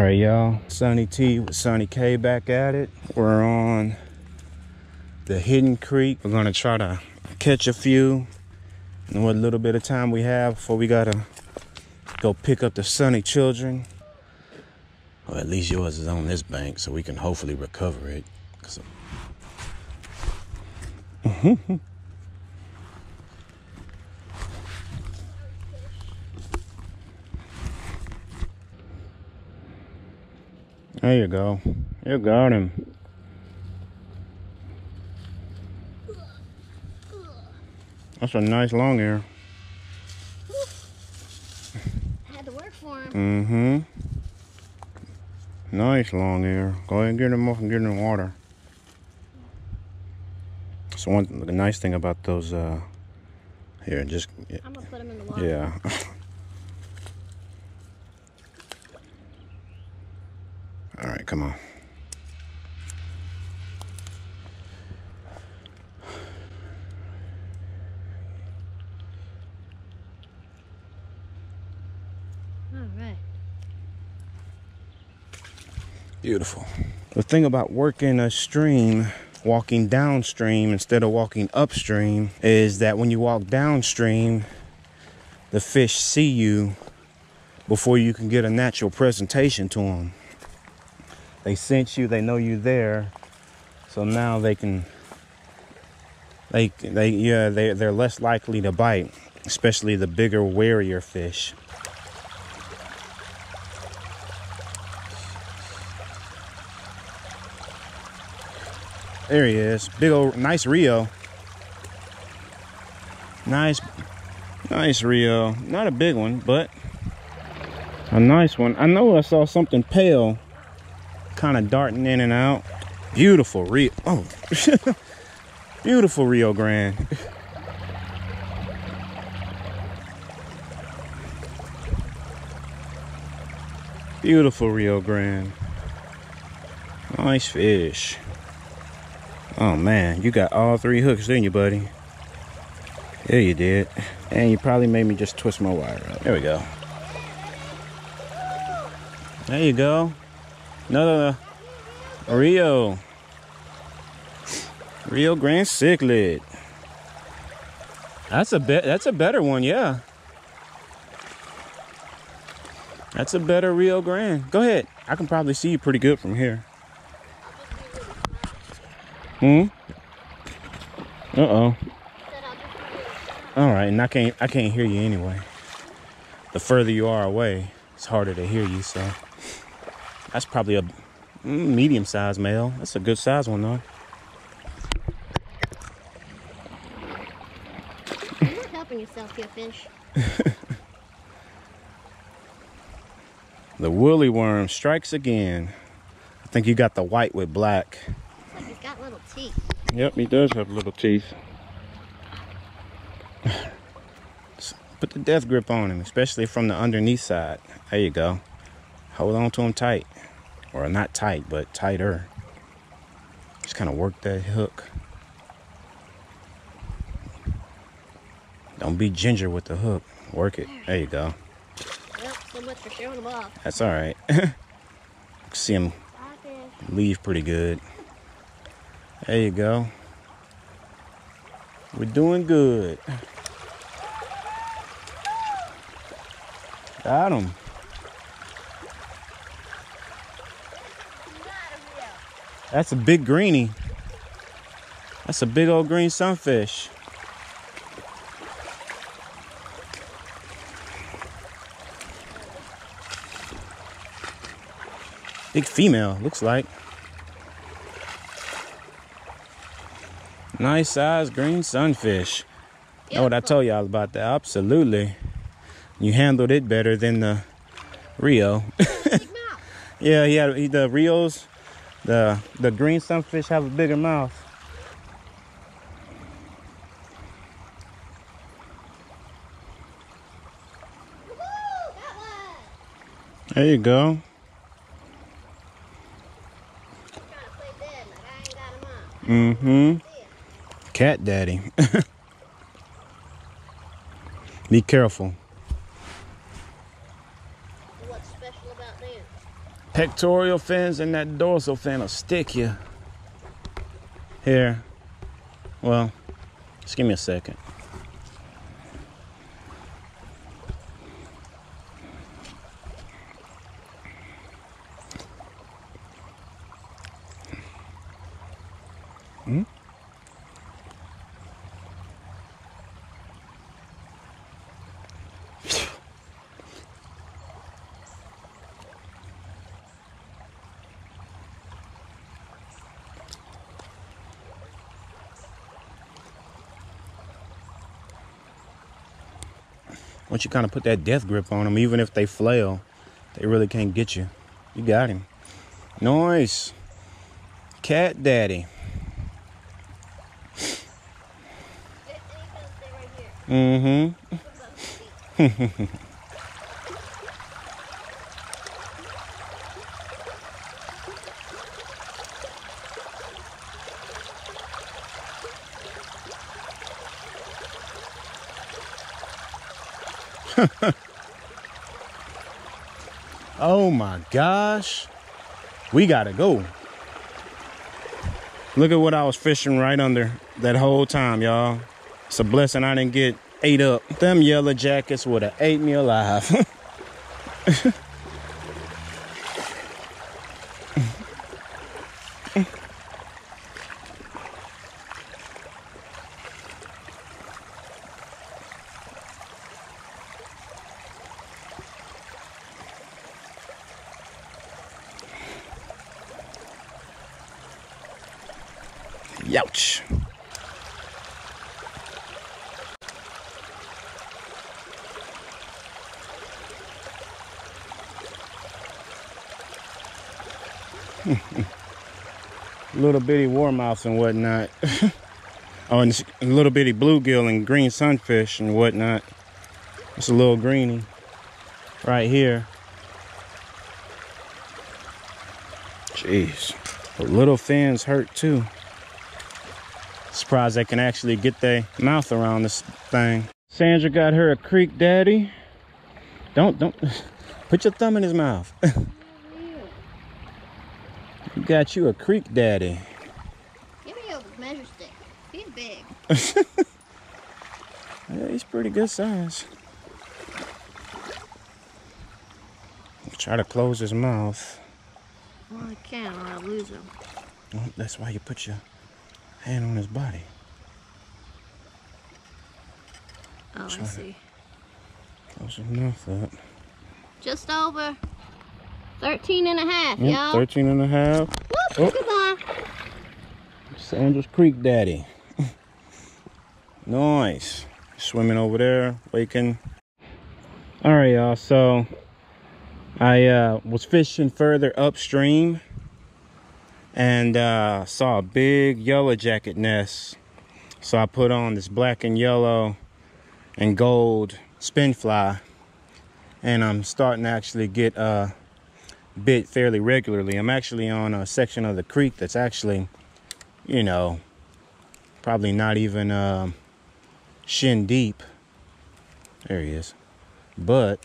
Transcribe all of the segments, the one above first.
right, y'all. Sonny T with Sonny K back at it. We're on the Hidden Creek. We're gonna try to catch a few in what little bit of time we have before we gotta go pick up the Sonny children. Well, at least yours is on this bank, so we can hopefully recover it. There you go. You got him. That's a nice long ear. I had to work for him. Mm-hmm. Nice long ear. Go ahead and get him off and get him in water. So the nice thing about those, here, just... I'm gonna put him in the water. Yeah. All right, come on. All right. Beautiful. The thing about working a stream, walking downstream instead of walking upstream, is that when you walk downstream, the fish see you before you can get a natural presentation to them. They sense you, they know you there, so now they're less likely to bite, especially the bigger, warier fish. There he is. Big old, nice Rio. Nice Rio. Not a big one, but a nice one. I know I saw something pale kind of darting in and out. Beautiful Rio. Oh, beautiful Rio Grande. Beautiful Rio Grande. Nice fish. Oh man, you got all three hooks, didn't you, buddy? Yeah, you did. And you probably made me just twist my wire up. There we go. There you go. Another Rio Grande cichlid. That's a better one, yeah. That's a better Rio Grande. Go ahead. I can probably see you pretty good from here. Uh-oh. All right, and I can't hear you anyway. The further you are away, it's harder to hear you, so that's probably a medium-sized male. That's a good size one, though. You're not helping yourself here, fish. The woolly worm strikes again. I think you got the white with black. Looks like he's got little teeth. Yep, he does have little teeth. Put the death grip on him, especially from the underneath side. There you go. Hold on to him tight. Or not tight, but tighter. Just kind of work that hook. Don't be ginger with the hook. Work it. There you go. Yep, so much for showing him off. That's all right. See him leave pretty good. There you go. We're doing good. Got him. That's a big greenie. That's a big old green sunfish. Big female, looks like. Nice size green sunfish. Know what I told y'all about that? Absolutely. You handled it better than the Rio. Yeah, the Rios, the green sunfish have a bigger mouth. There you go. Mm-hmm. Cat daddy. Be careful. What's special about them? Pectoral fins and that dorsal fin will stick you. Here. Well, just give me a second. Hmm? Once you kind of put that death grip on them, even if they flail, they really can't get you. You got him. Nice. Cat daddy. Mm-hmm. Oh my gosh. We gotta go. Look at what I was fishing right under that whole time, y'all. It's a blessing I didn't get ate up. Them yellow jackets would have ate me alive. Youch. Little bitty warmouths and whatnot. Oh, and little bitty bluegill and green sunfish and whatnot. It's a little greenie right here. Jeez. The little fins hurt too. Surprised they can actually get their mouth around this thing. Sandra got her a creek daddy. Don't put your thumb in his mouth. You got you a creek daddy. Give me a measure stick. He's big. Yeah, he's pretty good size. Try to close his mouth. Well, I can't or I'll lose him. Well, that's why you put your hand on his body. Oh, I see. Close his mouth up. Just over 13 and a half, Yep, y'all. 13 and a half. Whoop, goodbye. Sandra's Creek Daddy. Nice. Swimming over there, waking. All right, y'all. So I was fishing further upstream and saw a big yellow jacket nest. So I put on this black and yellow and gold spin fly, and I'm starting to actually get bit fairly regularly. I'm actually on a section of the creek that's actually, you know, probably not even shin deep. There he is. But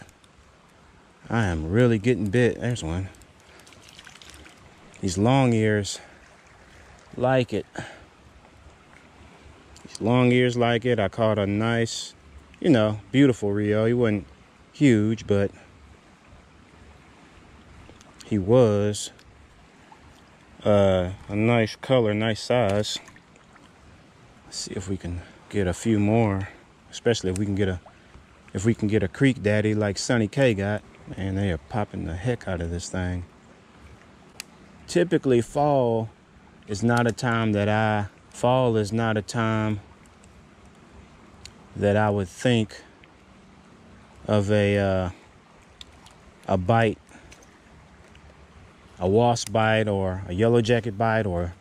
I am really getting bit. There's one. These long ears like it. These long ears like it. I caught a nice, you know, beautiful Rio. He wasn't huge, but he was a nice color, nice size. Let's see if we can get a few more, especially if we can get a creek daddy like Sonny K got. Man, they are popping the heck out of this thing. Typically, fall is not a time that I would think of a bite, a wasp bite or a yellow jacket bite, or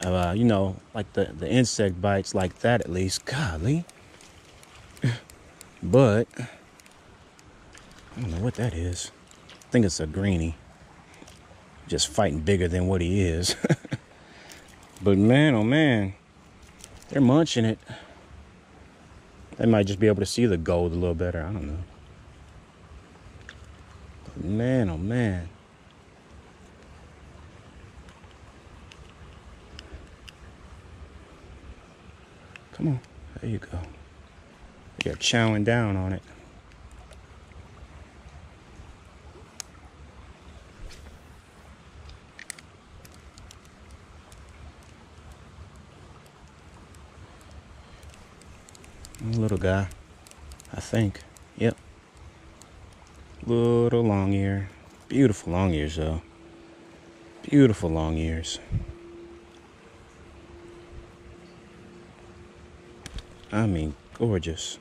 you know, like the insect bites like that, at least. Golly. But I don't know what that is. I think it's a greenie. Just fighting bigger than what he is. But man, oh man, they're munching it. They might just be able to see the gold a little better. I don't know. But man, oh man. Come on. There you go. You're chowing down on it. Little guy, I think. Yep. Little long ear. Beautiful long ears, though. Beautiful long ears. I mean, gorgeous.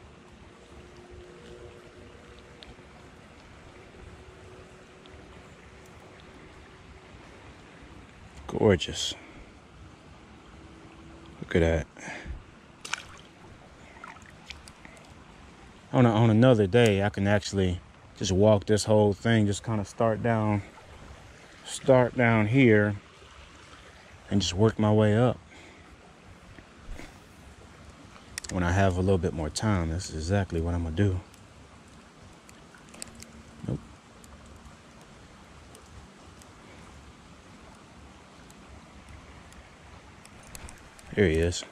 Gorgeous. Look at that. On another day, I can actually just walk this whole thing, just kind of start down here and just work my way up. When I have a little bit more time, that's exactly what I'm gonna do. Nope. Here he is.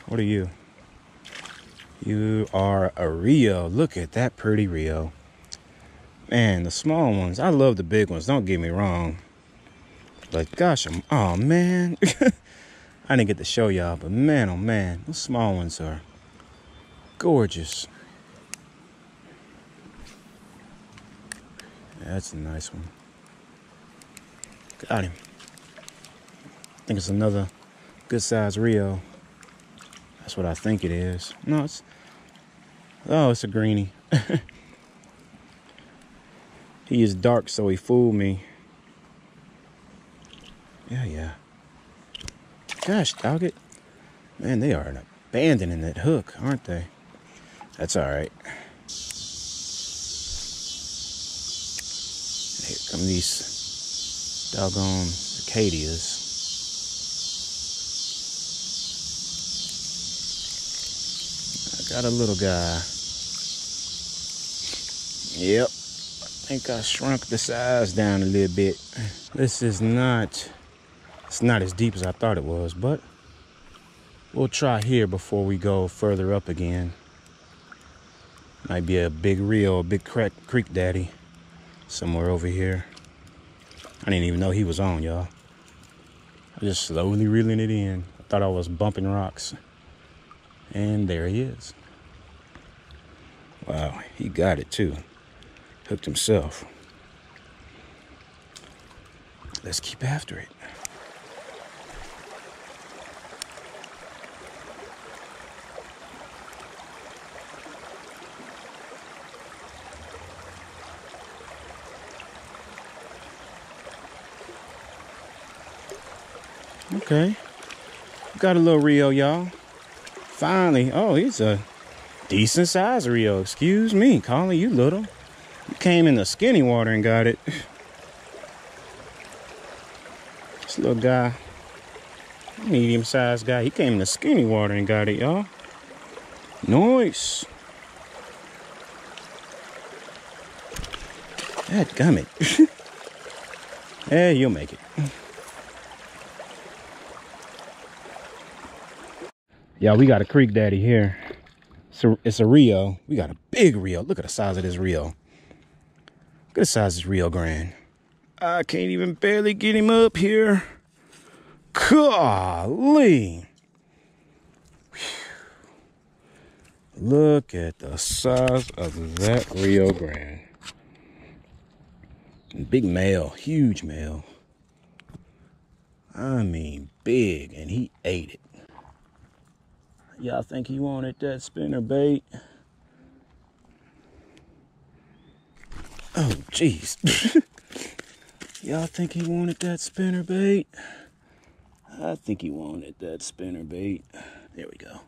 What are you? You are a Rio. Look at that pretty Rio. Man, the small ones. I love the big ones. Don't get me wrong. But gosh, oh man. I didn't get to show y'all, but man, oh man, those small ones are gorgeous. Yeah, that's a nice one. Got him. I think it's another good size Rio. That's what I think it is. No, it's a greenie. He is dark, so he fooled me. Yeah. Gosh, dog it. Man, they are abandoning that hook, aren't they? That's all right. Here come these doggone cicadas. Got a little guy. Yep. I think I shrunk the size down a little bit. This is not, it's not as deep as I thought it was, but we'll try here before we go further up again. Might be a big Rio, a big creek daddy somewhere over here. I didn't even know he was on, y'all. I was just slowly reeling it in. I thought I was bumping rocks. And there he is. Wow, he got it too. Hooked himself. Let's keep after it. Okay. Got a little Rio, y'all. Finally. Oh, he's a decent size Rio. Excuse me, calling you little. You came in the skinny water and got it. This little guy, medium-sized guy, he came in the skinny water and got it, y'all. Nice. Dadgummit. Yeah, you'll make it. Yeah, we got a creek daddy here. So it's a Rio. We got a big Rio. Look at the size of this Rio. Look at the size of this Rio Grande. I can't even barely get him up here. Golly. Look at the size of that Rio Grande. Big male, huge male. I mean big, and he ate it. Y'all think he wanted that spinner bait? Oh, jeez. Y'all think he wanted that spinner bait? I think he wanted that spinner bait. There we go.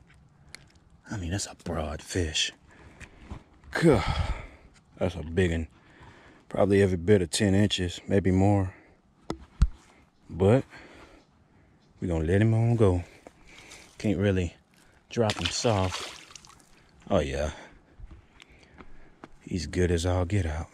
I mean, that's a broad fish. God, that's a big one. Probably every bit of 10 inches, maybe more. But we're gonna let him on go. Can't really drop him soft. Oh yeah. He's good as all get out.